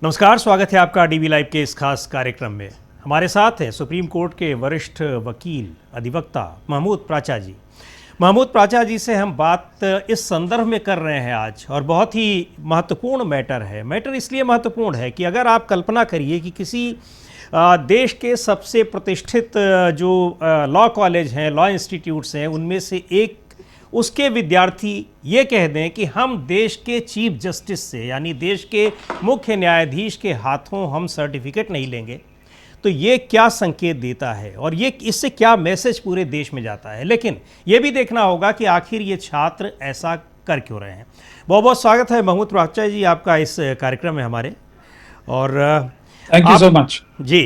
नमस्कार, स्वागत है आपका डीवी लाइव के इस खास कार्यक्रम में। हमारे साथ हैं सुप्रीम कोर्ट के वरिष्ठ वकील अधिवक्ता महमूद प्राचा जी। महमूद प्राचा जी से हम बात इस संदर्भ में कर रहे हैं आज, और बहुत ही महत्वपूर्ण मैटर है। मैटर इसलिए महत्वपूर्ण है कि अगर आप कल्पना करिए कि किसी देश के सबसे प्रतिष्ठित जो लॉ कॉलेज हैं, लॉ इंस्टीट्यूट्स हैं, उनमें से एक उसके विद्यार्थी ये कह दें कि हम देश के चीफ जस्टिस से, यानी देश के मुख्य न्यायाधीश के हाथों हम सर्टिफिकेट नहीं लेंगे, तो ये क्या संकेत देता है और ये इससे क्या मैसेज पूरे देश में जाता है। लेकिन ये भी देखना होगा कि आखिर ये छात्र ऐसा कर क्यों रहे हैं। बहुत बहुत स्वागत है महमूद प्राचा जी आपका इस कार्यक्रम में हमारे। और थैंक यू सो मच जी।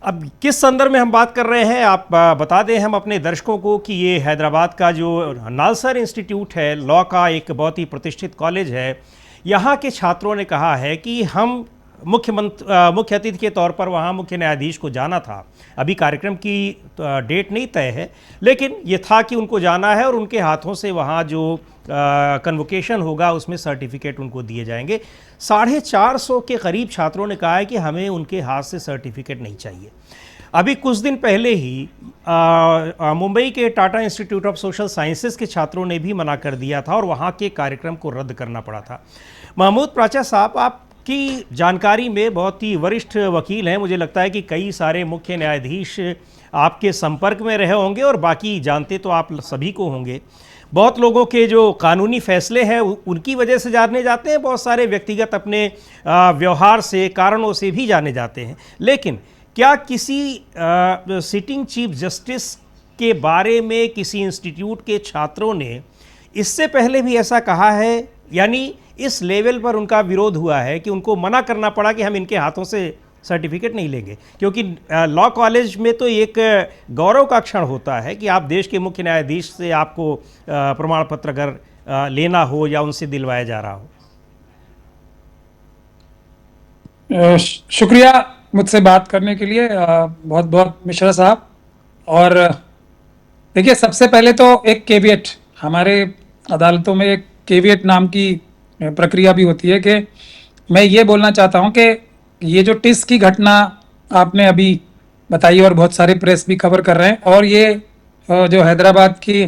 अब किस संदर्भ में हम बात कर रहे हैं, आप बता दें हम अपने दर्शकों को कि ये हैदराबाद का जो नालसर इंस्टीट्यूट है, लॉ का एक बहुत ही प्रतिष्ठित कॉलेज है। यहाँ के छात्रों ने कहा है कि हम मुख्य अतिथि के तौर पर वहाँ मुख्य न्यायाधीश को जाना था। अभी कार्यक्रम की डेट नहीं तय है, लेकिन ये था कि उनको जाना है और उनके हाथों से वहाँ जो कन्वोकेशन होगा उसमें सर्टिफिकेट उनको दिए जाएंगे। 450 के करीब छात्रों ने कहा है कि हमें उनके हाथ से सर्टिफिकेट नहीं चाहिए। अभी कुछ दिन पहले ही मुंबई के Tata institute of social sciences के छात्रों ने भी मना कर दिया था और वहाँ के कार्यक्रम को रद्द करना पड़ा था। महमूद प्राचा साहब, आपकी जानकारी में बहुत ही वरिष्ठ वकील हैं, मुझे लगता है कि कई सारे मुख्य न्यायाधीश आपके संपर्क में रहे होंगे और बाकी जानते तो आप सभी को होंगे। बहुत लोगों के जो कानूनी फैसले हैं उनकी वजह से जाने जाते हैं, बहुत सारे व्यक्तिगत अपने व्यवहार से, कारणों से भी जाने जाते हैं। लेकिन क्या किसी सिटिंग चीफ जस्टिस के बारे में किसी इंस्टीट्यूट के छात्रों ने इससे पहले भी ऐसा कहा है, यानी इस लेवल पर उनका विरोध हुआ है कि उनको मना करना पड़ा कि हम इनके हाथों से सर्टिफिकेट नहीं लेंगे? क्योंकि लॉ कॉलेज में तो एक गौरव का क्षण होता है कि आप देश के मुख्य न्यायाधीश से आपको प्रमाण पत्र अगर लेना हो या उनसे दिलवाया जा रहा हो। शुक्रिया मुझसे बात करने के लिए, बहुत बहुत मिश्रा साहब। और देखिए, सबसे पहले तो एक केवियट, हमारे अदालतों में एक केवियट नाम की प्रक्रिया भी होती है कि मैं ये बोलना चाहता हूँ कि ये जो टिस की घटना आपने अभी बताई और बहुत सारे प्रेस भी खबर कर रहे हैं, और ये जो हैदराबाद की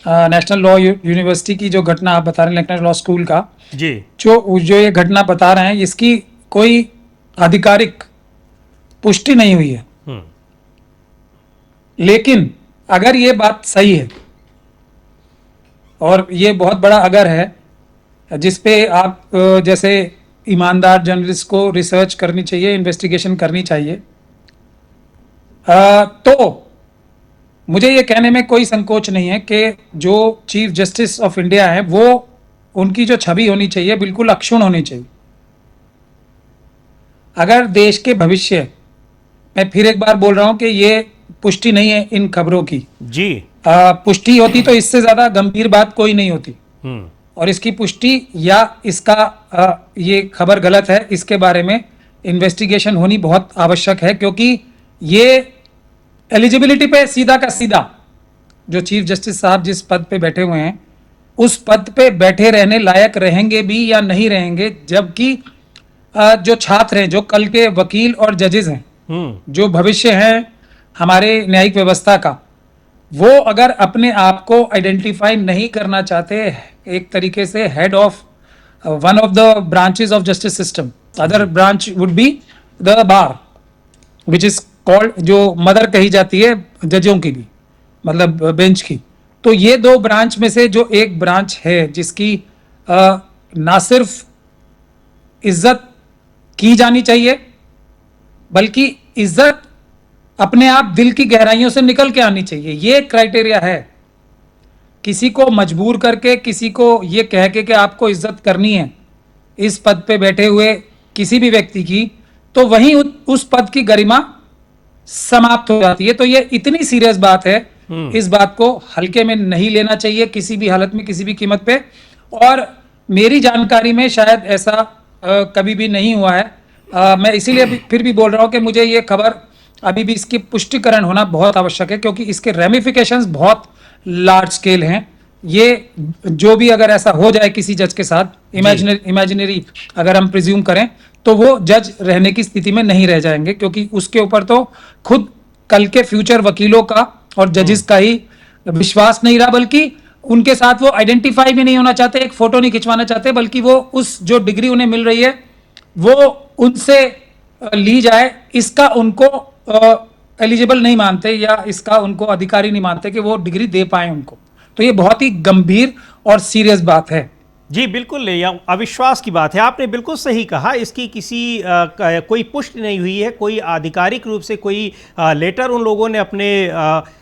नेशनल लॉ यूनिवर्सिटी की जो घटना आप बता रहे हैं, नेशनल लॉ स्कूल का जी, जो ये घटना बता रहे हैं, इसकी कोई आधिकारिक पुष्टि नहीं हुई है। लेकिन अगर ये बात सही है, और ये बहुत बड़ा अगर है जिस पे आप जैसे ईमानदार जर्नलिस्ट को रिसर्च करनी चाहिए, इन्वेस्टिगेशन करनी चाहिए, तो मुझे ये कहने में कोई संकोच नहीं है कि जो चीफ जस्टिस ऑफ इंडिया है, वो उनकी जो छवि होनी चाहिए बिल्कुल अक्षुण्ण होनी चाहिए। अगर देश के भविष्य, मैं फिर एक बार बोल रहा हूं कि ये पुष्टि नहीं है इन खबरों की जी, पुष्टि होती तो इससे ज्यादा गंभीर बात कोई नहीं होती। और इसकी पुष्टि या इसका ये खबर गलत है, इसके बारे में इन्वेस्टिगेशन होनी बहुत आवश्यक है, क्योंकि ये एलिजिबिलिटी पे सीधा का सीधा जो चीफ जस्टिस साहब जिस पद पे बैठे हुए हैं, उस पद पे बैठे रहने लायक रहेंगे भी या नहीं रहेंगे, जबकि जो छात्र हैं, जो कल के वकील और जजेस हैं, जो भविष्य है हमारे न्यायिक व्यवस्था का, वो अगर अपने आप को आइडेंटिफाई नहीं करना चाहते एक तरीके से head of one of the branches of justice system, other branch would be the bar which is called, जो मदर कही जाती है जजों की भी, मतलब बेंच की। तो ये दो ब्रांच में से जो एक ब्रांच है जिसकी ना सिर्फ इज्जत की जानी चाहिए, बल्कि इज्जत अपने आप दिल की गहराइयों से निकल के आनी चाहिए, ये क्राइटेरिया है। किसी को मजबूर करके, किसी को ये कह के कि आपको इज्जत करनी है इस पद पे बैठे हुए किसी भी व्यक्ति की, तो वहीं उस पद की गरिमा समाप्त हो जाती है। तो ये इतनी सीरियस बात है, इस बात को हल्के में नहीं लेना चाहिए किसी भी हालत में, किसी भी कीमत पे। और मेरी जानकारी में शायद ऐसा कभी भी नहीं हुआ है। मैं इसीलिए फिर भी बोल रहा हूं कि मुझे ये खबर अभी भी इसकी पुष्टिकरण होना बहुत आवश्यक है, क्योंकि इसके रेमिफिकेशंस बहुत लार्ज स्केल हैं। ये जो भी अगर ऐसा हो जाए किसी जज के साथ, इमेजिनरी अगर हम प्रिज्यूम करें, तो वो जज रहने की स्थिति में नहीं रह जाएंगे, क्योंकि उसके ऊपर तो खुद कल के फ्यूचर वकीलों का और जजेस का ही विश्वास नहीं रहा, बल्कि उनके साथ वो आइडेंटिफाई भी नहीं होना चाहते, एक फोटो नहीं खिंचवाना चाहते, बल्कि वो उस जो डिग्री उन्हें मिल रही है वो उनसे ली जाए, इसका उनको एलिजिबल नहीं मानते या इसका उनको अधिकारी नहीं मानते कि वो डिग्री दे पाए उनको। तो ये बहुत ही गंभीर और सीरियस बात है। जी बिल्कुल, ये अविश्वास की बात है, आपने बिल्कुल सही कहा। इसकी किसी कोई पुष्टि नहीं हुई है, कोई आधिकारिक रूप से कोई लेटर उन लोगों ने अपने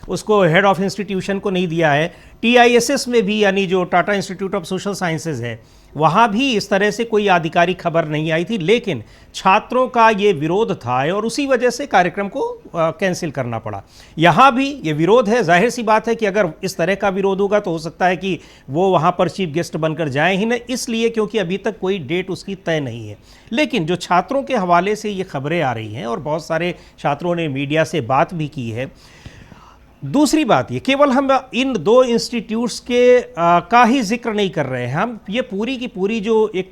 उसको हेड ऑफ इंस्टीट्यूशन को नहीं दिया है। TISS में भी, यानी जो Tata institute of social sciences है, वहाँ भी इस तरह से कोई आधिकारिक खबर नहीं आई थी, लेकिन छात्रों का ये विरोध था और उसी वजह से कार्यक्रम को कैंसिल करना पड़ा। यहाँ भी ये विरोध है, जाहिर सी बात है कि अगर इस तरह का विरोध होगा तो हो सकता है कि वो वहाँ पर चीफ गेस्ट बनकर जाए ही नहीं, इसलिए क्योंकि अभी तक कोई डेट उसकी तय नहीं है। लेकिन जो छात्रों के हवाले से ये खबरें आ रही हैं और बहुत सारे छात्रों ने मीडिया से बात भी की है, दूसरी बात ये, केवल हम इन दो इंस्टीट्यूट्स के का ही जिक्र नहीं कर रहे हैं, हम ये पूरी की पूरी जो एक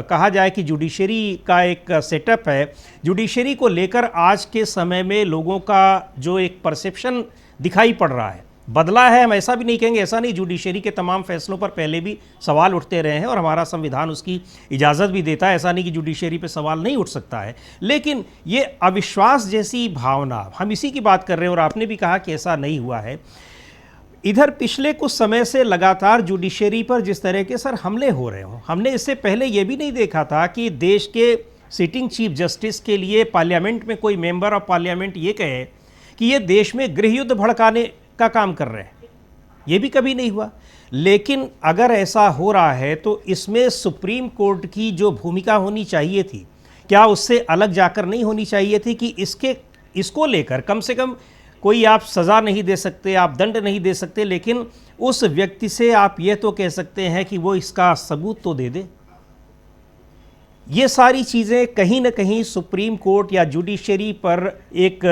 कहा जाए कि जुडिशरी का एक सेटअप है, जुडिशरी को लेकर आज के समय में लोगों का जो एक परसेप्शन दिखाई पड़ रहा है बदला है। हम ऐसा भी नहीं कहेंगे, ऐसा नहीं, जुडिशरी के तमाम फैसलों पर पहले भी सवाल उठते रहे हैं और हमारा संविधान उसकी इजाज़त भी देता है, ऐसा नहीं कि जुडिशरी पे सवाल नहीं उठ सकता है। लेकिन ये अविश्वास जैसी भावना, हम इसी की बात कर रहे हैं और आपने भी कहा कि ऐसा नहीं हुआ है। इधर पिछले कुछ समय से लगातार जुडिशरी पर जिस तरह के सर हमले हो रहे हों, हमने इससे पहले ये भी नहीं देखा था कि देश के सिटिंग चीफ जस्टिस के लिए पार्लियामेंट में कोई मेंबर ऑफ पार्लियामेंट ये कहे कि ये देश में गृह युद्ध भड़काने का काम कर रहे हैं, ये भी कभी नहीं हुआ। लेकिन अगर ऐसा हो रहा है तो इसमें सुप्रीम कोर्ट की जो भूमिका होनी चाहिए थी, क्या उससे अलग जाकर नहीं होनी चाहिए थी कि इसको लेकर कम से कम कोई आप सज़ा नहीं दे सकते, आप दंड नहीं दे सकते, लेकिन उस व्यक्ति से आप ये तो कह सकते हैं कि वो इसका सबूत तो दे दे। ये सारी चीज़ें कहीं ना कहीं सुप्रीम कोर्ट या जुडिशरी पर एक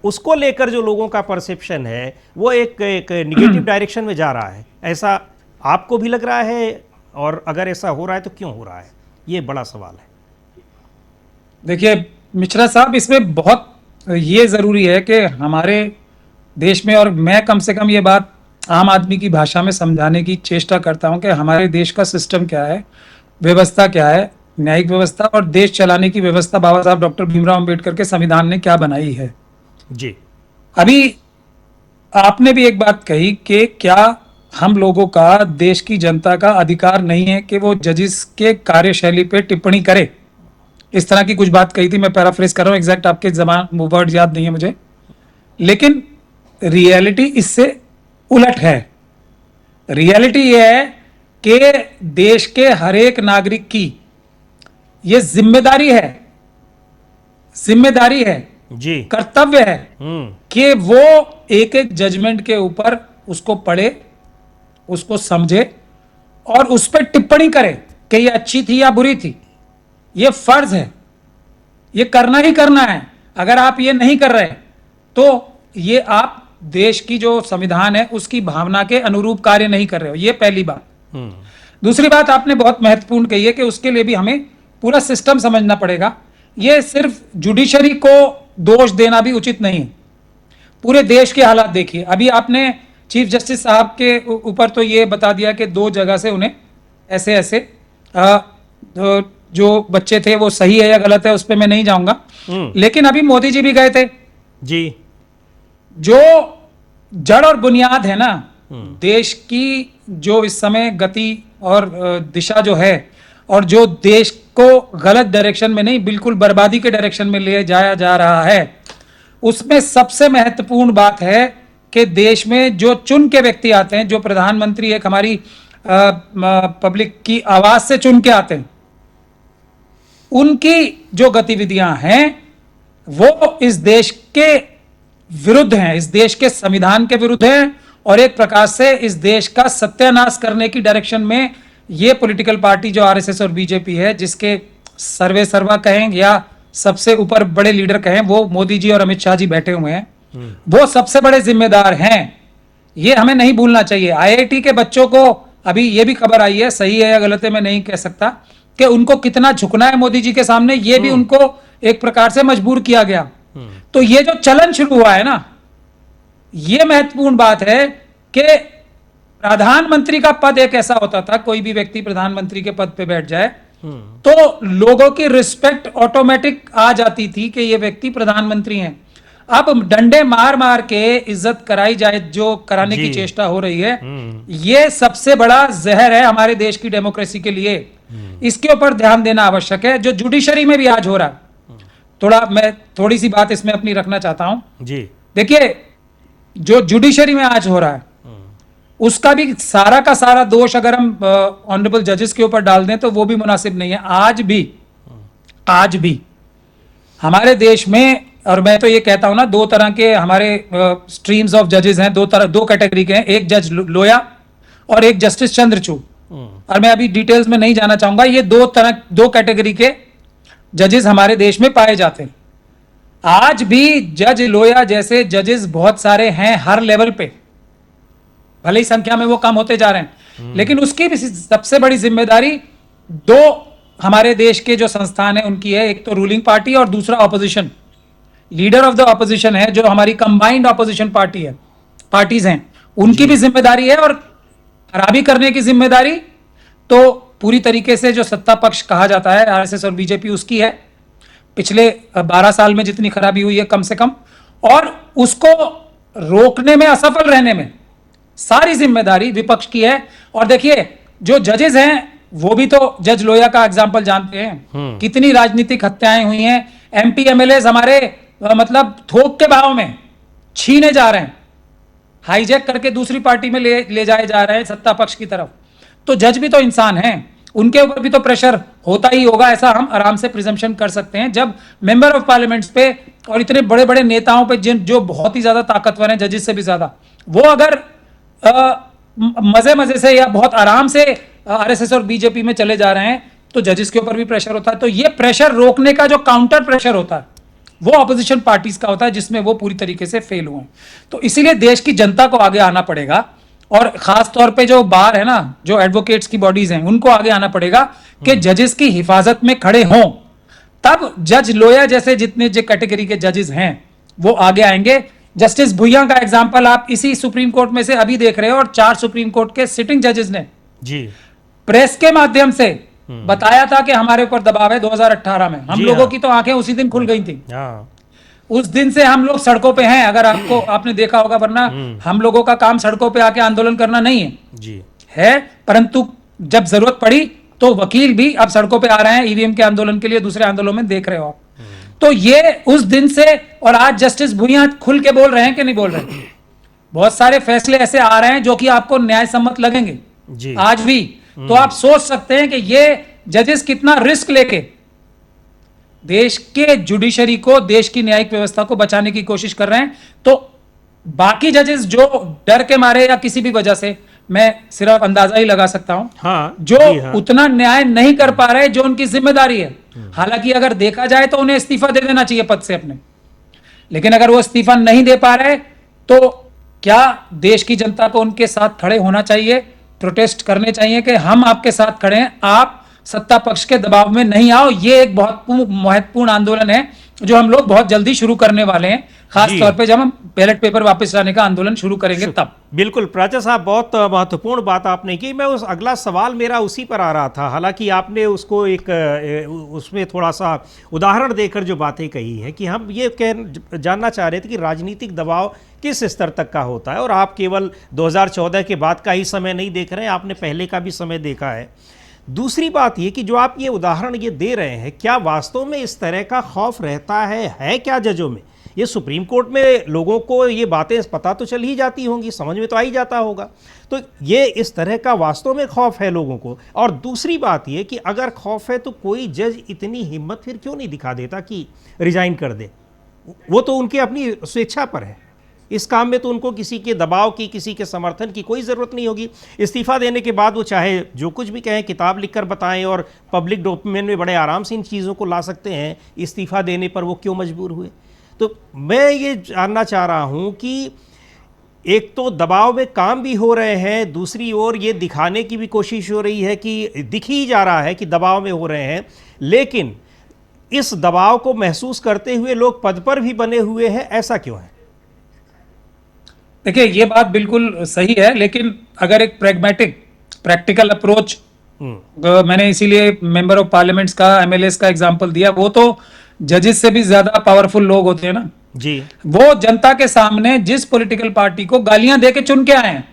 उसको लेकर जो लोगों का परसेप्शन है वो एक निगेटिव डायरेक्शन में जा रहा है। ऐसा आपको भी लग रहा है? और अगर ऐसा हो रहा है तो क्यों हो रहा है, ये बड़ा सवाल है। देखिए मिश्रा साहब, इसमें बहुत ये ज़रूरी है कि हमारे देश में, और मैं कम से कम ये बात आम आदमी की भाषा में समझाने की चेष्टा करता हूं कि हमारे देश का सिस्टम क्या है, व्यवस्था क्या है, न्यायिक व्यवस्था और देश चलाने की व्यवस्था बाबा साहब डॉक्टर भीमराव अंबेडकर के संविधान ने क्या बनाई है। जी, अभी आपने भी एक बात कही कि क्या हम लोगों का, देश की जनता का अधिकार नहीं है कि वो जजिस के कार्यशैली पे टिप्पणी करे, इस तरह की कुछ बात कही थी। मैं पैराफ्रेज कर रहा हूँ, एग्जैक्ट आपके जबान वर्ड याद नहीं है मुझे, लेकिन रियलिटी इससे उलट है। रियलिटी ये है कि देश के हर एक नागरिक की ये जिम्मेदारी है जी, कर्तव्य है कि वो एक एक जजमेंट के ऊपर उसको पढ़े, उसको समझे और उस पर टिप्पणी करे कि ये अच्छी थी या बुरी थी। ये फर्ज है, ये करना ही करना है। अगर आप ये नहीं कर रहे तो ये आप देश की जो संविधान है उसकी भावना के अनुरूप कार्य नहीं कर रहे हो, ये पहली बात। दूसरी बात आपने बहुत महत्वपूर्ण कही है कि उसके लिए भी हमें पूरा सिस्टम समझना पड़ेगा। ये सिर्फ जुडिशरी को दोष देना भी उचित नहीं है, पूरे देश के हालात देखिए। अभी आपने चीफ जस्टिस साहब के ऊपर तो ये बता दिया कि 2 जगह से उन्हें ऐसे जो बच्चे थे वो सही है या गलत है, उस पर मैं नहीं जाऊंगा। लेकिन अभी मोदी जी भी गए थे जी। जो जड़ और बुनियाद है ना देश की, जो इस समय गति और दिशा जो है, और जो देश को गलत डायरेक्शन में नहीं बिल्कुल बर्बादी के डायरेक्शन में ले जाया जा रहा है, उसमें सबसे महत्वपूर्ण बात है कि देश में जो चुन के व्यक्ति आते हैं, जो प्रधानमंत्री एक हमारी पब्लिक की आवाज से चुन के आते हैं, उनकी जो गतिविधियां हैं वो इस देश के विरुद्ध हैं, इस देश के संविधान के विरुद्ध हैं, और एक प्रकार से इस देश का सत्यानाश करने की डायरेक्शन में ये पॉलिटिकल पार्टी जो आरएसएस और बीजेपी है, जिसके सर्वे सर्वा कहें या सबसे ऊपर बड़े लीडर कहें, वो मोदी जी और अमित शाह जी बैठे हुए हैं, वो सबसे बड़े जिम्मेदार हैं। ये हमें नहीं भूलना चाहिए। आईआईटी के बच्चों को, अभी ये भी खबर आई है, सही है या गलत है मैं नहीं कह सकता, कि उनको कितना झुकना है मोदी जी के सामने, ये भी उनको एक प्रकार से मजबूर किया गया। तो ये जो चलन शुरू हुआ है ना, ये महत्वपूर्ण बात है कि प्रधानमंत्री का पद एक ऐसा होता था, कोई भी व्यक्ति प्रधानमंत्री के पद पे बैठ जाए तो लोगों की रिस्पेक्ट ऑटोमेटिक आ जाती थी कि ये व्यक्ति प्रधानमंत्री हैं। अब डंडे मार मार के इज्जत कराई जाए जो कराने की चेष्टा हो रही है, ये सबसे बड़ा जहर है हमारे देश की डेमोक्रेसी के लिए। इसके ऊपर ध्यान देना आवश्यक है। जो जुडिशरी में भी आज हो रहा है, मैं थोड़ी सी बात इसमें अपनी रखना चाहता हूं जी। देखिए, जो जुडिशरी में आज हो रहा है उसका भी सारा का सारा दोष अगर हम ऑनरेबल जजेस के ऊपर डाल दें तो वो भी मुनासिब नहीं है। आज भी हमारे देश में, और मैं तो ये कहता हूं ना, दो तरह के हमारे स्ट्रीम्स ऑफ जजेस हैं, दो कैटेगरी के हैं, एक जज लोया और एक जस्टिस चंद्रचूड़। और मैं अभी डिटेल्स में नहीं जाना चाहूंगा। ये दो कैटेगरी के जजेस हमारे देश में पाए जाते हैं। आज भी जज लोया जैसे जजेस बहुत सारे हैं हर लेवल पे, भले ही संख्या में वो कम होते जा रहे हैं, लेकिन उसकी भी सबसे बड़ी जिम्मेदारी दो हमारे देश के जो संस्थान है उनकी है। एक तो रूलिंग पार्टी और दूसरा opposition, leader of the opposition है, जो हमारी कंबाइंड ऑपोजिशन पार्टीज हैं, उनकी भी जिम्मेदारी है। और खराबी करने की जिम्मेदारी तो पूरी तरीके से जो सत्ता पक्ष कहा जाता है आरएसएस और बीजेपी, उसकी है। पिछले 12 साल में जितनी खराबी हुई है कम से कम, और उसको रोकने में असफल रहने में सारी जिम्मेदारी विपक्ष की है। और देखिए, जो जजेस हैं वो भी तो जज लोया का एग्जाम्पल जानते हैं, कितनी राजनीतिक हत्याएं हुई हैं। एमपी एमएलए हमारे मतलब थोक के भाव में छीने जा रहे हैं, हाईजैक करके दूसरी पार्टी में ले जाए जा रहे हैं सत्ता पक्ष की तरफ। तो जज भी तो इंसान हैं, उनके ऊपर भी तो प्रेशर होता ही होगा, ऐसा हम आराम से प्रिजम्पशन कर सकते हैं। जब मेंबर ऑफ पार्लियामेंट्स पे और इतने बड़े बड़े नेताओं पे जो बहुत ही ज्यादा ताकतवर हैं, जजेस से भी ज्यादा, वो अगर मजे से या बहुत आराम से आरएसएस और बीजेपी में चले जा रहे हैं तो जजेस के ऊपर भी प्रेशर होता है। तो ये प्रेशर रोकने का जो काउंटर प्रेशर होता है वो ऑपोजिशन पार्टीज का होता है, जिसमें वो पूरी तरीके से फेल हुए। तो इसीलिए देश की जनता को आगे आना पड़ेगा, और खास तौर पे जो बार है ना, जो एडवोकेट्स की बॉडीज हैं, उनको आगे आना पड़ेगा कि जजेस की हिफाजत में खड़े हों। तब जज लोया जैसे जितने जो कैटेगरी के जजेस हैं वो आगे आएंगे। जस्टिस भुइयां का एग्जाम्पल आप इसी सुप्रीम कोर्ट में से अभी देख रहे हो, और 4 सुप्रीम कोर्ट के सिटिंग जजेस ने जी प्रेस के माध्यम से बताया था कि हमारे ऊपर दबाव है। 2018 में हम लोगों की तो आंखें उसी दिन खुल गई थी। उस दिन से हम लोग सड़कों पे हैं, अगर आपने देखा होगा, वरना हम लोगों का काम सड़कों पे आके आंदोलन करना नहीं है जी है। परंतु जब जरूरत पड़ी तो वकील भी अब सड़कों पे आ रहे हैं ईवीएम के आंदोलन के लिए, दूसरे आंदोलन में देख रहे हो आप। तो ये उस दिन से, और आज जस्टिस भुइयां खुल के बोल रहे हैं कि नहीं बोल रहे हैं। बहुत सारे फैसले ऐसे आ रहे हैं जो कि आपको न्याय सम्मत लगेंगे जी। आज भी तो आप सोच सकते हैं कि ये जजेस कितना रिस्क लेके देश के जुडिशरी को, देश की न्यायिक व्यवस्था को बचाने की कोशिश कर रहे हैं। तो बाकी जजेस जो डर के मारे या किसी भी वजह से, मैं सिर्फ अंदाजा ही लगा सकता हूं, हाँ, जो उतना न्याय नहीं कर पा रहे जो उनकी जिम्मेदारी है। हालांकि अगर देखा जाए तो उन्हें इस्तीफा दे देना चाहिए पद से अपने, लेकिन अगर वो इस्तीफा नहीं दे पा रहे तो क्या देश की जनता को उनके साथ खड़े होना चाहिए, प्रोटेस्ट करने चाहिए कि हम आपके साथ खड़े हैं, आप सत्ता पक्ष के दबाव में नहीं आओ। ये एक बहुत महत्वपूर्ण आंदोलन है जो हम लोग बहुत जल्दी शुरू करने वाले हैं, खास तौर पे जब हम बैलेट पेपर वापस लाने का आंदोलन शुरू करेंगे तब। बिल्कुल प्राचा साहब, बहुत महत्वपूर्ण बात आपने की। मैं उस अगला सवाल मेरा उसी पर आ रहा था। हालांकि आपने उसको उसमें थोड़ा सा उदाहरण देकर जो बातें कही है कि हम ये जानना चाह रहे थे कि राजनीतिक दबाव किस स्तर तक का होता है, और आप केवल 2014 के बाद का ही समय नहीं देख रहे हैं, आपने पहले का भी समय देखा है। दूसरी बात ये कि जो आप ये उदाहरण ये दे रहे हैं, क्या वास्तव में इस तरह का खौफ रहता है क्या जजों में? ये सुप्रीम कोर्ट में लोगों को ये बातें पता तो चल ही जाती होंगी, समझ में तो आ ही जाता होगा, तो ये इस तरह का वास्तव में खौफ है लोगों को? और दूसरी बात ये कि अगर खौफ है तो कोई जज इतनी हिम्मत फिर क्यों नहीं दिखा देता कि रिजाइन कर दे? वो तो उनकी अपनी स्वेच्छा पर है, इस काम में तो उनको किसी के दबाव की, किसी के समर्थन की कोई ज़रूरत नहीं होगी। इस्तीफ़ा देने के बाद वो चाहे जो कुछ भी कहें, किताब लिखकर बताएं और पब्लिक डोमेन में बड़े आराम से इन चीज़ों को ला सकते हैं। इस्तीफ़ा देने पर वो क्यों मजबूर हुए? तो मैं ये जानना चाह रहा हूँ कि एक तो दबाव में काम भी हो रहे हैं, दूसरी ओर ये दिखाने की भी कोशिश हो रही है कि दिख ही जा रहा है कि दबाव में हो रहे हैं, लेकिन इस दबाव को महसूस करते हुए लोग पद पर भी बने हुए हैं, ऐसा क्यों है? देखिए, ये बात बिल्कुल सही है, लेकिन अगर एक प्रैक्टिकल अप्रोच, मैंने इसीलिए मेंबर ऑफ पार्लियामेंट्स का, एमएलएस का एग्जांपल दिया, वो तो जजेस से भी ज्यादा पावरफुल लोग होते हैं ना जी। वो जनता के सामने जिस पॉलिटिकल पार्टी को गालियां दे के चुन के आए हैं,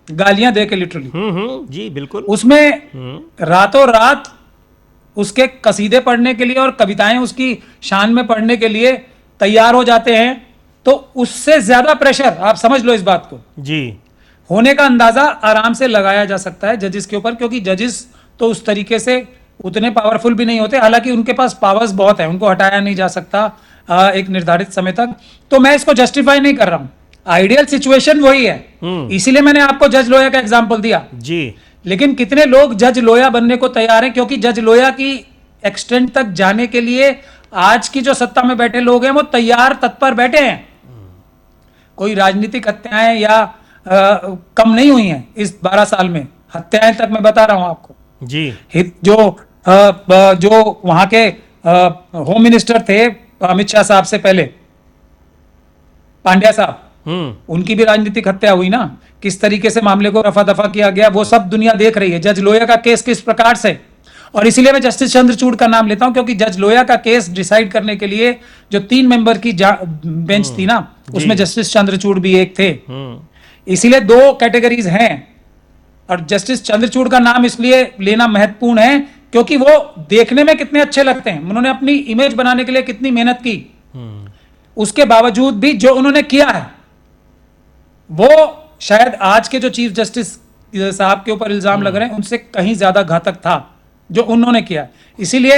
गालियां दे के लिटरली, जी बिल्कुल, उसमें रातों रात उसके कसीदे पढ़ने के लिए और कविताएं उसकी शान में पढ़ने के लिए तैयार हो जाते हैं, तो उससे ज्यादा प्रेशर, आप समझ लो इस बात को जी, होने का अंदाजा आराम से लगाया जा सकता है जजेस के ऊपर, क्योंकि जजेस तो उस तरीके से उतने पावरफुल भी नहीं होते, हालांकि उनके पास पावर्स बहुत है, उनको हटाया नहीं जा सकता एक निर्धारित समय तक। तो मैं इसको जस्टिफाई नहीं कर रहा हूं, आइडियल सिचुएशन वही है, इसीलिए मैंने आपको जज लोया का एग्जांपल दिया जी। लेकिन कितने लोग जज लोया बनने को तैयार हैं, क्योंकि जज लोया की एक्सटेंट तक जाने के लिए आज की जो सत्ता में बैठे लोग हैं वो तैयार तत्पर बैठे हैं। कोई राजनीतिक हत्याएं या कम नहीं हुई हैं इस 12 साल में, हत्याएं तक मैं बता रहा हूं आपको जी। जो वहां के होम मिनिस्टर थे अमित शाह साहब से पहले, पांड्या साहब, उनकी भी राजनीतिक हत्या हुई ना, किस तरीके से मामले को रफा दफा किया गया वो सब दुनिया देख रही है। जज लोया का केस किस प्रकार से, और इसीलिए मैं जस्टिस चंद्रचूड़ का नाम लेता हूं, क्योंकि जज लोया का केस डिसाइड करने के लिए जो 3 मेंबर की बेंच थी ना, उसमें जस्टिस चंद्रचूड़ भी एक थे, इसीलिए 2 कैटेगरीज हैं। और जस्टिस चंद्रचूड़ का नाम इसलिए लेना महत्वपूर्ण है क्योंकि वो देखने में कितने अच्छे लगते हैं, उन्होंने अपनी इमेज बनाने के लिए कितनी मेहनत की, उसके बावजूद भी जो उन्होंने किया है वो शायद आज के जो चीफ जस्टिस साहब के ऊपर इल्जाम लग रहे हैं उनसे कहीं ज्यादा घातक था जो उन्होंने किया। इसीलिए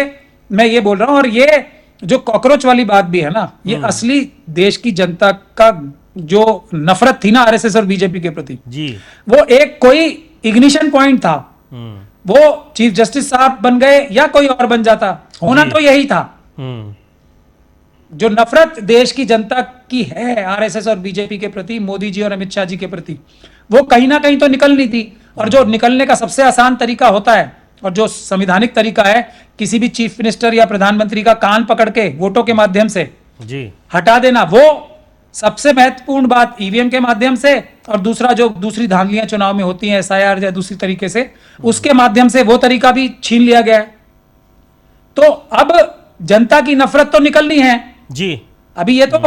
मैं ये बोल रहा हूं, और ये जो कॉकरोच वाली बात भी है ना, ये असली देश की जनता का जो नफरत थी ना आरएसएस और बीजेपी के प्रति जी, वो एक कोई इग्निशन पॉइंट था, वो चीफ जस्टिस साहब बन गए या कोई और बन जाता, होना तो यही था। जो नफरत देश की जनता की है आरएसएस और बीजेपी के प्रति, मोदी जी और अमित शाह जी के प्रति, वो कहीं ना कहीं तो निकलनी थी। और जो निकलने का सबसे आसान तरीका होता है और जो संविधानिक तरीका है, किसी भी चीफ मिनिस्टर या प्रधानमंत्री का कान पकड़ के वोटों के माध्यम से जी हटा देना, वो सबसे महत्वपूर्ण बात ईवीएम के माध्यम से, और दूसरा जो दूसरी धांधलियां चुनाव में होती हैं एसआईआर या दूसरी तरीके से, उसके माध्यम से वो तरीका भी छीन लिया गया है। तो अब जनता की नफरत तो निकलनी है जी। अभी ये तो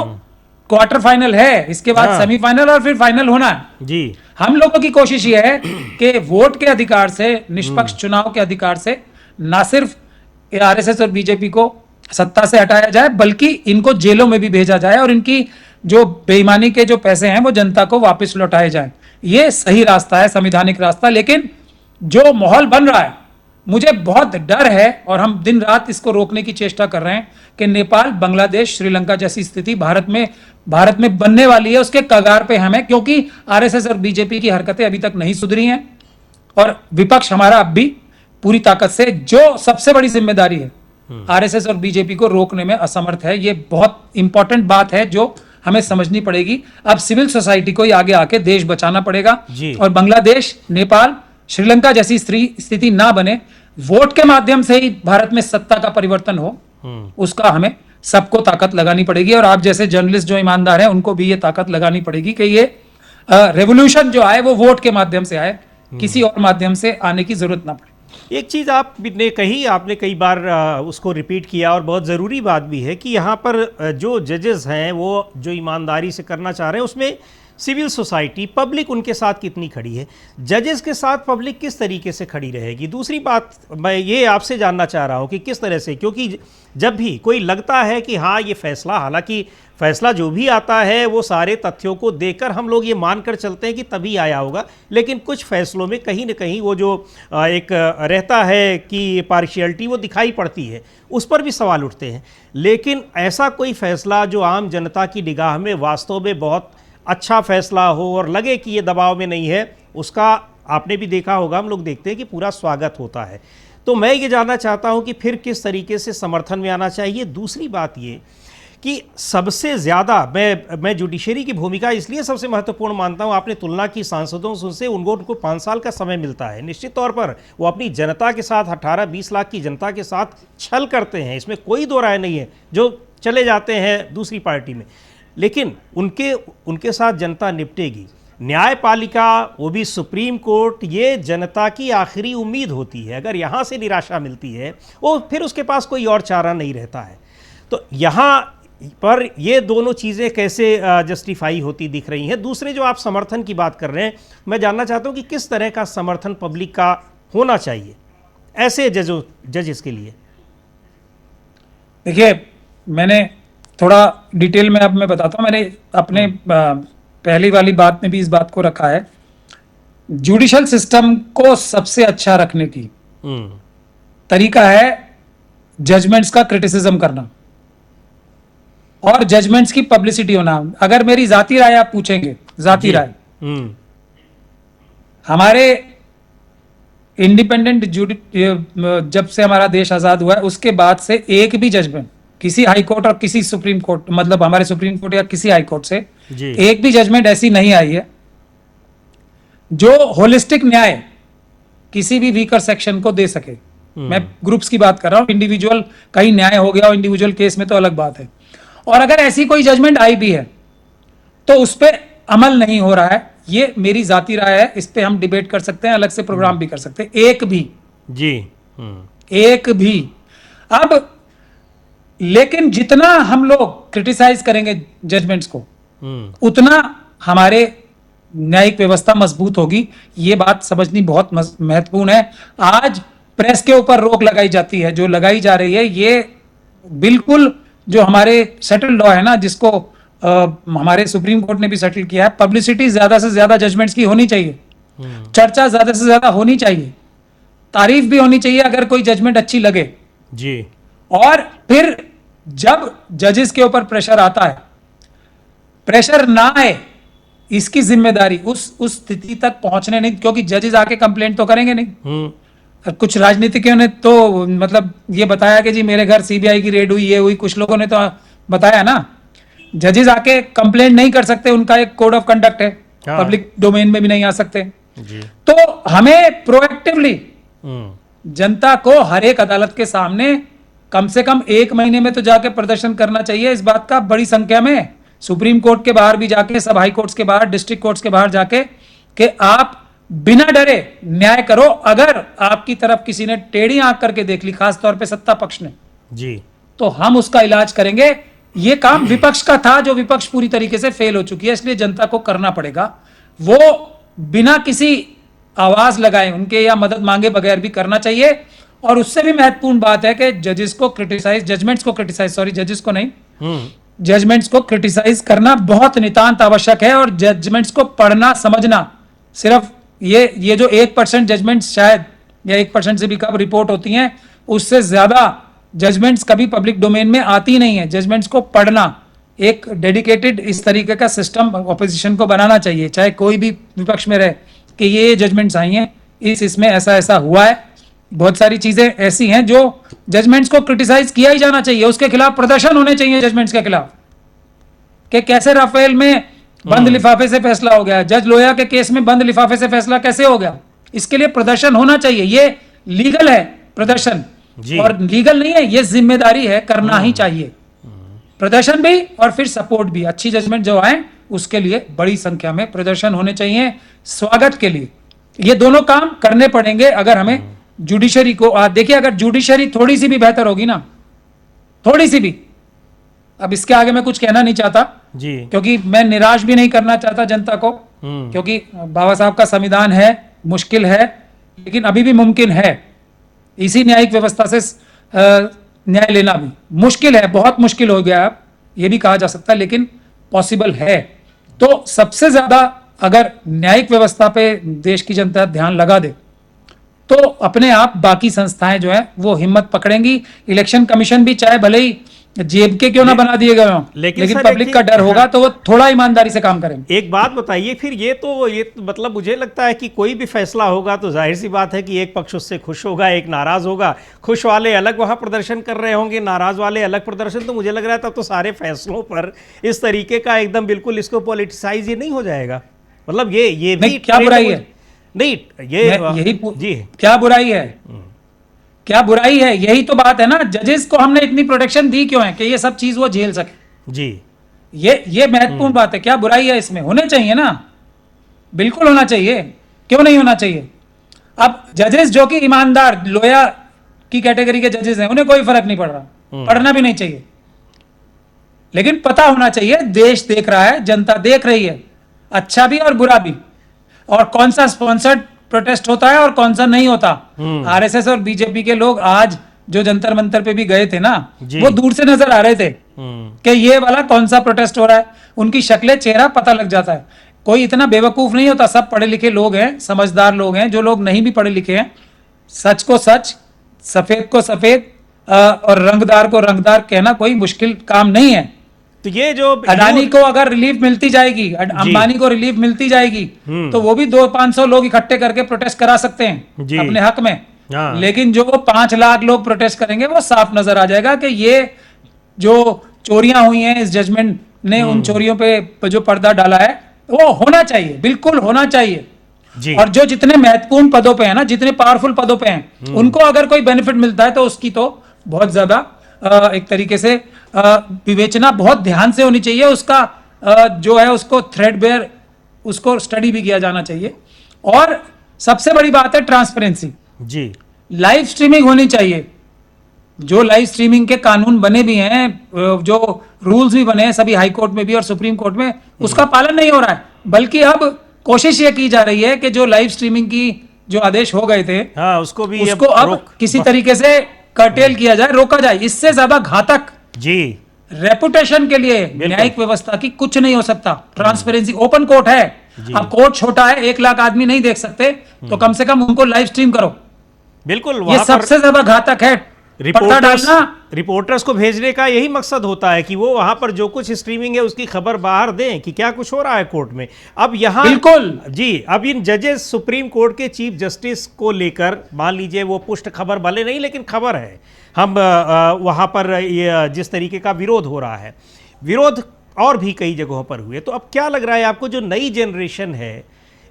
क्वार्टर फाइनल है, इसके बाद सेमीफाइनल और फिर फाइनल होना है जी। हम लोगों की कोशिश ये है कि वोट के अधिकार से, निष्पक्ष चुनाव के अधिकार से ना सिर्फ आरएसएस और बीजेपी को सत्ता से हटाया जाए, बल्कि इनको जेलों में भी भेजा जाए और इनकी जो बेईमानी के जो पैसे हैं वो जनता को वापस लौटाए जाएं। ये सही रास्ता है, संवैधानिक रास्ता। लेकिन जो माहौल बन रहा है, मुझे बहुत डर है और हम दिन रात इसको रोकने की चेष्टा कर रहे हैं कि नेपाल, बांग्लादेश, श्रीलंका जैसी स्थिति भारत में बनने वाली है, उसके कगार पे हम हैं, क्योंकि आरएसएस और बीजेपी की हरकतें अभी तक नहीं सुधरी हैं और विपक्ष हमारा अब भी पूरी ताकत से, जो सबसे बड़ी जिम्मेदारी है आरएसएस और बीजेपी को रोकने में असमर्थ है। ये बहुत इंपॉर्टेंट बात है जो हमें समझनी पड़ेगी। अब सिविल सोसाइटी को ही आगे आके देश बचाना पड़ेगा और बांग्लादेश, नेपाल, श्रीलंका जैसी स्थिति ना बने, वोट के माध्यम से ही भारत में सत्ता का परिवर्तन हो, उसका हमें सबको ताकत लगानी पड़ेगी। और आप जैसे जर्नलिस्ट जो ईमानदार हैं उनको भी ये ताकत लगानी पड़ेगी कि ये रेवोल्यूशन जो आए वो वोट के माध्यम से आए, किसी और माध्यम से आने की जरूरत ना पड़े। एक चीज़ आपने कही, आपने कई बार उसको रिपीट किया और बहुत ज़रूरी बात भी है कि यहाँ पर जो जजेस हैं वो जो ईमानदारी से करना चाह रहे हैं, उसमें सिविल सोसाइटी, पब्लिक उनके साथ कितनी खड़ी है, जजेस के साथ पब्लिक किस तरीके से खड़ी रहेगी। दूसरी बात मैं ये आपसे जानना चाह रहा हूँ कि किस तरह से, क्योंकि जब भी कोई लगता है कि हाँ ये फैसला, हालांकि फैसला जो भी आता है वो सारे तथ्यों को देखकर हम लोग ये मानकर चलते हैं कि तभी आया होगा, लेकिन कुछ फैसलों में कहीं ना कहीं वो जो एक रहता है कि पार्शियलिटी वो दिखाई पड़ती है, उस पर भी सवाल उठते हैं। लेकिन ऐसा कोई फैसला जो आम जनता की निगाह में वास्तव में बहुत अच्छा फैसला हो और लगे कि ये दबाव में नहीं है, उसका आपने भी देखा होगा, हम लोग देखते हैं कि पूरा स्वागत होता है। तो मैं ये जानना चाहता हूँ कि फिर किस तरीके से समर्थन में आना चाहिए। दूसरी बात ये कि सबसे ज़्यादा मैं जुडिशरी की भूमिका इसलिए सबसे महत्वपूर्ण मानता हूं, आपने तुलना की सांसदों से, उनको 5 साल का समय मिलता है। निश्चित तौर पर वो अपनी जनता के साथ 18-20 लाख की जनता के साथ छल करते हैं, इसमें कोई दो राय नहीं है, जो चले जाते हैं दूसरी पार्टी में, लेकिन उनके साथ जनता निपटेगी। न्यायपालिका, वो भी सुप्रीम कोर्ट, ये जनता की आखिरी उम्मीद होती है। अगर यहाँ से निराशा मिलती है वो फिर उसके पास कोई और चारा नहीं रहता है। तो यहाँ पर ये दोनों चीज़ें कैसे जस्टिफाई होती दिख रही हैं। दूसरे जो आप समर्थन की बात कर रहे हैं, मैं जानना चाहता हूँ कि किस तरह का समर्थन पब्लिक का होना चाहिए ऐसे जजेस के लिए। देखिए, मैंने थोड़ा डिटेल में अब मैं बताता हूँ। मैंने अपने पहली वाली बात में भी इस बात को रखा है। जुडिशल सिस्टम को सबसे अच्छा रखने की तरीका है जजमेंट्स का क्रिटिसिज्म करना और जजमेंट्स की पब्लिसिटी होना। अगर मेरी जाती राय आप पूछेंगे, जाती राय, हमारे इंडिपेंडेंट जब से हमारा देश आजाद हुआ है उसके बाद से एक भी जजमेंट किसी हाई कोर्ट और किसी सुप्रीम कोर्ट, मतलब हमारे सुप्रीम कोर्ट या किसी हाई कोर्ट से एक भी जजमेंट ऐसी नहीं आई है जो होलिस्टिक न्याय किसी भी वीकर सेक्शन को दे सके। मैं ग्रुप्स की बात कर रहा हूं, इंडिविजुअल कहीं न्याय हो गया और इंडिविजुअल केस में तो अलग बात है। और अगर ऐसी कोई जजमेंट आई भी है तो उस पर अमल नहीं हो रहा है। ये मेरी जाती राय है, इस पे हम डिबेट कर सकते हैं, अलग से प्रोग्राम भी कर सकते हैं। एक भी एक भी। अब लेकिन जितना हम लोग क्रिटिसाइज करेंगे जजमेंट्स को उतना हमारे न्यायिक व्यवस्था मजबूत होगी। ये बात समझनी बहुत महत्वपूर्ण है। आज प्रेस के ऊपर रोक लगाई जाती है, जो लगाई जा रही है, ये बिल्कुल जो हमारे सेटल लॉ है ना, जिसको हमारे सुप्रीम कोर्ट ने भी सेटल किया है, पब्लिसिटी ज्यादा से ज्यादा जजमेंट्स की होनी चाहिए, चर्चा ज्यादा से ज्यादा होनी चाहिए, तारीफ भी होनी चाहिए अगर कोई जजमेंट अच्छी लगे जी। और फिर जब जजेस के ऊपर प्रेशर आता है, प्रेशर ना आए इसकी जिम्मेदारी उस स्थिति तक पहुंचने नहीं, क्योंकि जजेस आके कंप्लेंट तो करेंगे नहीं। कुछ राजनीतिज्ञों ने तो मतलब ये बताया कि जी मेरे घर सीबीआई की रेड हुई, ये हुई, कुछ लोगों ने तो बताया ना। जजेस आके कंप्लेंट नहीं कर सकते, उनका एक कोड ऑफ कंडक्ट है, पब्लिक डोमेन में भी नहीं आ सकते जी। तो हमें प्रोएक्टिवली जनता को हर एक अदालत के सामने कम से कम 1 महीने में तो जाके प्रदर्शन करना चाहिए। इस बात का बड़ी संख्या में सुप्रीम कोर्ट के बाहर भी जाके, सब हाई कोर्ट्स के बाहर, डिस्ट्रिक्ट कोर्ट्स के बाहर जाके कि आप बिना डरे न्याय करो। अगर आपकी तरफ किसी ने टेढ़ी आंख करके देख ली, खासतौर पे सत्ता पक्ष ने जी, तो हम उसका इलाज करेंगे। ये काम विपक्ष का था, जो विपक्ष पूरी तरीके से फेल हो चुकी है, इसलिए जनता को करना पड़ेगा। वो बिना किसी आवाज लगाए, उनके या मदद मांगे बगैर भी करना चाहिए। और उससे भी महत्वपूर्ण बात है कि जजेस को क्रिटिसाइज, जजमेंट्स को क्रिटिसाइज, सॉरी जजेस को नहीं, जजमेंट्स को क्रिटिसाइज करना बहुत नितांत आवश्यक है। और जजमेंट्स को पढ़ना, समझना, सिर्फ ये जो 1% जजमेंट्स शायद या 1% से भी कम रिपोर्ट होती हैं, उससे ज्यादा जजमेंट्स कभी पब्लिक डोमेन में आती नहीं है। जजमेंट्स को पढ़ना, एक डेडिकेटेड इस तरीके का सिस्टम ऑपोजिशन को बनाना चाहिए, चाहे कोई भी विपक्ष में रहे, कि ये जजमेंट्स आई हैं, इसमें ऐसा ऐसा हुआ है। बहुत सारी चीजें ऐसी हैं जो जजमेंट्स को क्रिटिसाइज किया ही जाना चाहिए, उसके खिलाफ प्रदर्शन होने चाहिए जजमेंट्स के खिलाफ, कि कैसे राफेल में बंद लिफाफे से फैसला हो गया, जज लोया के केस में बंद लिफाफे से फैसला कैसे हो गया। इसके लिए प्रदर्शन होना चाहिए। ये लीगल है प्रदर्शन, और लीगल नहीं है, ये जिम्मेदारी है, करना ही चाहिए प्रदर्शन भी और फिर सपोर्ट भी। अच्छी जजमेंट जो आए उसके लिए बड़ी संख्या में प्रदर्शन होने चाहिए, स्वागत के लिए। ये दोनों काम करने पड़ेंगे अगर हमें जुडिशरी को। देखिए, अगर जुडिशरी थोड़ी सी भी बेहतर होगी ना, थोड़ी सी भी, अब इसके आगे मैं कुछ कहना नहीं चाहता जी, क्योंकि मैं निराश भी नहीं करना चाहता जनता को, क्योंकि बाबा साहब का संविधान है, मुश्किल है, लेकिन अभी भी मुमकिन है। इसी न्यायिक व्यवस्था से न्याय लेना भी मुश्किल है, बहुत मुश्किल हो गया, अब ये भी कहा जा सकता है, लेकिन पॉसिबल है। तो सबसे ज्यादा अगर न्यायिक व्यवस्था पे देश की जनता ध्यान लगा दे तो अपने आप बाकी संस्थाएं जो है वो हिम्मत पकड़ेंगी। इलेक्शन कमीशन भी चाहे भले ही जेब के क्यों ना बना दिए गए हों, लेकिन पब्लिक का डर होगा तो वो थोड़ा ईमानदारी से काम करेंगे। एक बात बताइए फिर, ये तो मतलब मुझे लगता है कि कोई भी फैसला होगा तो जाहिर सी बात है कि एक पक्ष उससे खुश होगा, एक नाराज होगा। खुश वाले अलग वहां प्रदर्शन कर रहे होंगे, नाराज वाले अलग प्रदर्शन। तो मुझे लग रहा है तब तो सारे फैसलों पर इस तरीके का एकदम बिल्कुल इसको पॉलिटिसाइज ये नहीं हो जाएगा। मतलब ये भी क्या बुराई है? नहीं, ये यही जी, क्या बुराई है? क्या बुराई है? यही तो बात है ना। जजेस को हमने इतनी प्रोटेक्शन दी क्यों है? कि ये सब चीज वो झेल सके। जी, ये महत्वपूर्ण बात है। क्या बुराई है इसमें? होने चाहिए ना, बिल्कुल होना चाहिए, क्यों नहीं होना चाहिए। अब जजेस जो कि ईमानदार लोया की कैटेगरी के जजेस हैं, उन्हें कोई फर्क नहीं पड़ रहा, पढ़ना भी नहीं चाहिए, लेकिन पता होना चाहिए देश देख रहा है, जनता देख रही है, अच्छा भी और बुरा भी, और कौन सा स्पॉन्सर्ड प्रोटेस्ट होता है और कौन सा नहीं होता। आरएसएस और बीजेपी के लोग आज जो जंतर मंतर पे भी गए थे ना, वो दूर से नजर आ रहे थे कि ये वाला कौन सा प्रोटेस्ट हो रहा है। उनकी शक्लें, चेहरा पता लग जाता है। कोई इतना बेवकूफ नहीं होता, सब पढ़े लिखे लोग हैं, समझदार लोग हैं। जो लोग नहीं भी पढ़े लिखे हैं, सच को सच, सफेद को सफेद और रंगदार को रंगदार कहना कोई मुश्किल काम नहीं है। तो ये जो अडानी को अगर रिलीफ मिलती जाएगी, अंबानी को रिलीफ मिलती जाएगी, तो वो भी 200-500 लोग इकट्ठे करके प्रोटेस्ट करा सकते हैं अपने हक में। लेकिन जो 5 लाख लोग प्रोटेस्ट करेंगे, वो साफ नजर आ जाएगा कि ये जो चोरियां हुई हैं, इस जजमेंट ने उन चोरियों पे जो पर्दा डाला है, वो होना चाहिए, बिल्कुल होना चाहिए जी। और जो जितने महत्वपूर्ण पदों पे हैं ना, जितने पावरफुल पदों पे हैं, उनको अगर कोई बेनिफिट मिलता है तो उसकी तो बहुत ज्यादा एक तरीके से विवेचना बहुत ध्यान से होनी चाहिए। उसका जो है उसको थ्रेडबेयर, उसको स्टडी भी किया जाना चाहिए। और सबसे बड़ी बात है ट्रांसपेरेंसी जी। लाइव स्ट्रीमिंग होनी चाहिए। जो लाइव स्ट्रीमिंग के कानून बने भी हैं, जो रूल्स भी बने हैं सभी हाई कोर्ट में भी और सुप्रीम कोर्ट में, उसका पालन नहीं हो रहा है। बल्कि अब कोशिश ये की जा रही है कि जो लाइव स्ट्रीमिंग की जो आदेश हो गए थे, उसको अब किसी तरीके से कर्टेल किया जाए, रोका जाए। इससे ज्यादा घातक जी रेपुटेशन के लिए न्यायिक व्यवस्था की कुछ नहीं हो सकता। ट्रांसपेरेंसी, ओपन कोर्ट है। अब कोर्ट छोटा है, 1 लाख आदमी नहीं देख सकते, तो कम से कम उनको लाइव स्ट्रीम करो। बिल्कुल, ये सबसे ज्यादा घातक है। रिपोर्टर्स को भेजने का यही मकसद होता है कि वो वहां पर जो कुछ स्ट्रीमिंग है उसकी खबर बाहर दें कि क्या कुछ हो रहा है कोर्ट में। अब यहाँ बिल्कुल जी, अब इन जजेस, सुप्रीम कोर्ट के चीफ जस्टिस को लेकर मान लीजिए वो पुष्ट खबर भले नहीं, लेकिन खबर है, हम वहां पर ये जिस तरीके का विरोध हो रहा है, विरोध और भी कई जगहों पर हुए। तो अब क्या लग रहा है आपको, जो नई जनरेशन है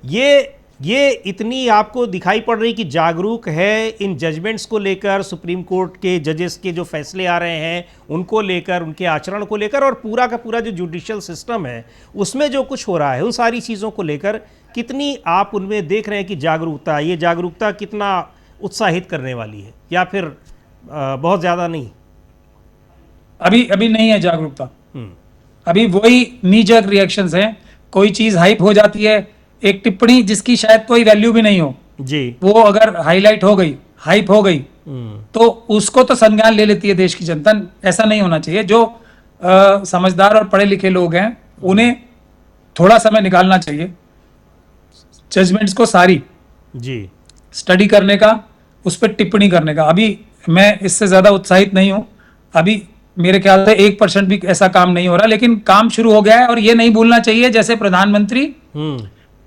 ये इतनी आपको दिखाई पड़ रही कि जागरूक है इन जजमेंट्स को लेकर, सुप्रीम कोर्ट के जजेस के जो फैसले आ रहे हैं उनको लेकर, उनके आचरण को लेकर, और पूरा का पूरा जो जुडिशियल सिस्टम है उसमें जो कुछ हो रहा है, उन सारी चीज़ों को लेकर कितनी आप उनमें देख रहे हैं कि जागरूकता, ये जागरूकता कितना उत्साहित करने वाली है, या फिर बहुत ज़्यादा नहीं? अभी नहीं है जागरूकता। अभी वही नीजर्क रिएक्शंस हैं। कोई चीज़ हाइप हो जाती है, एक टिप्पणी जिसकी शायद कोई वैल्यू भी नहीं हो जी, वो अगर हाईलाइट हो गई, हाइप हो गई, तो उसको तो संज्ञान ले लेती है देश की जनता। ऐसा नहीं होना चाहिए। जो समझदार और पढ़े लिखे लोग हैं, उन्हें थोड़ा समय निकालना चाहिए जजमेंट्स को सारी जी स्टडी करने का, उस पर टिप्पणी करने का। अभी मैं इससे ज्यादा उत्साहित नहीं हूं। अभी मेरे ख्याल से 1% भी ऐसा काम नहीं हो रहा, लेकिन काम शुरू हो गया है। और ये नहीं भूलना चाहिए, जैसे प्रधानमंत्री,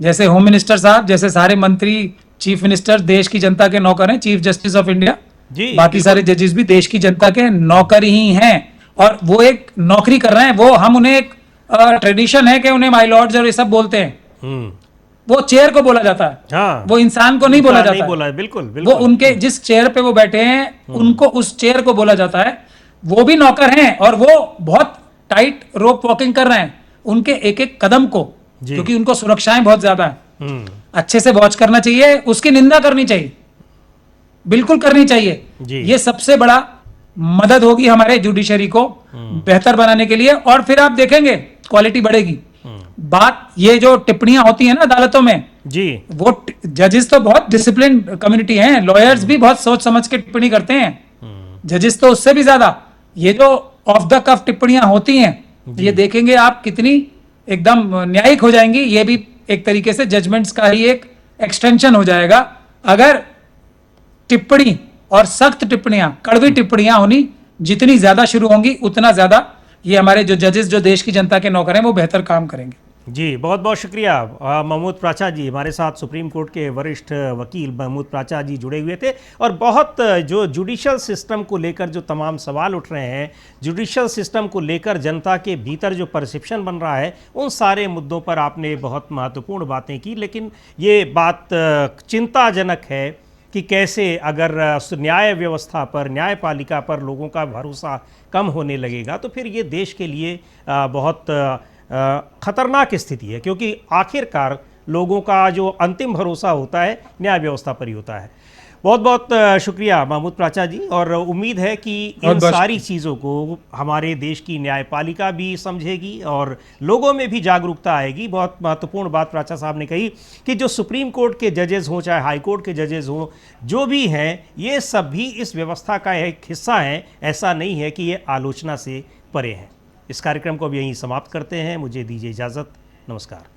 जैसे होम मिनिस्टर साहब, जैसे सारे मंत्री, चीफ मिनिस्टर देश की जनता के नौकर हैं, चीफ जस्टिस ऑफ इंडिया, बाकी सारे जजेस भी देश की जनता के नौकर ही हैं। और वो एक नौकरी कर रहे हैं। वो हम उन्हें एक ट्रेडिशन है कि उन्हें माय लॉर्ड्स और ये सब बोलते हैं। वो चेयर को बोला जाता है, हाँ, वो इंसान को नहीं बोला जाता है। बोला, बिल्कुल, बिल्कुल। वो उनके जिस चेयर पे वो बैठे हैं, उनको उस चेयर को बोला जाता है। वो भी नौकर हैं और वो बहुत टाइट रोप वॉकिंग कर रहे हैं उनके एक एक कदम को, क्योंकि उनको सुरक्षाएं बहुत ज्यादा है। अच्छे से वॉच करना चाहिए, उसकी निंदा करनी चाहिए, बिल्कुल करनी चाहिए। ये सबसे बड़ा मदद होगी हमारे जुडिशरी को बेहतर बनाने के लिए। और फिर आप देखेंगे क्वालिटी बढ़ेगी। बात ये जो टिप्पणियां होती है ना अदालतों में जी, वो जजेस तो बहुत डिसिप्लिन कम्युनिटी हैं, लॉयर्स भी बहुत सोच समझ के टिप्पणी करते हैं, जजेस तो उससे भी ज्यादा। ये जो ऑफ द कफ टिप्पणियां होती हैं, ये देखेंगे आप कितनी एकदम न्यायिक हो जाएंगी। ये भी एक तरीके से जजमेंट्स का ही एक एक्सटेंशन हो जाएगा। अगर टिप्पणी और सख्त टिप्पणियां, कड़वी टिप्पणियां होनी जितनी ज्यादा शुरू होंगी उतना ज्यादा ये हमारे जो जजेस, जो देश की जनता के नौकर हैं, वो बेहतर काम करेंगे। जी, बहुत बहुत शुक्रिया। महमूद प्राचा जी हमारे साथ, सुप्रीम कोर्ट के वरिष्ठ वकील महमूद प्राचा जी जुड़े हुए थे, और बहुत जो जुडिशल सिस्टम को लेकर जो तमाम सवाल उठ रहे हैं, जुडिशल सिस्टम को लेकर जनता के भीतर जो परसेप्शन बन रहा है, उन सारे मुद्दों पर आपने बहुत महत्वपूर्ण बातें की। लेकिन ये बात चिंताजनक है कि कैसे अगर न्याय व्यवस्था पर, न्यायपालिका पर लोगों का भरोसा कम होने लगेगा तो फिर ये देश के लिए बहुत खतरनाक स्थिति है, क्योंकि आखिरकार लोगों का जो अंतिम भरोसा होता है न्याय व्यवस्था पर ही होता है। बहुत बहुत शुक्रिया महमूद प्राचा जी, और उम्मीद है कि इन सारी चीज़ों को हमारे देश की न्यायपालिका भी समझेगी और लोगों में भी जागरूकता आएगी। बहुत महत्वपूर्ण बात प्राचा साहब ने कही कि जो सुप्रीम कोर्ट के जजेस हों, चाहे हाई कोर्ट के जजेस हों, जो भी हैं, ये सब भी इस व्यवस्था का एक हिस्सा हैं। ऐसा नहीं है कि ये आलोचना से परे हैं। इस कार्यक्रम को अब यहीं समाप्त करते हैं। मुझे दीजिए इजाज़त। नमस्कार।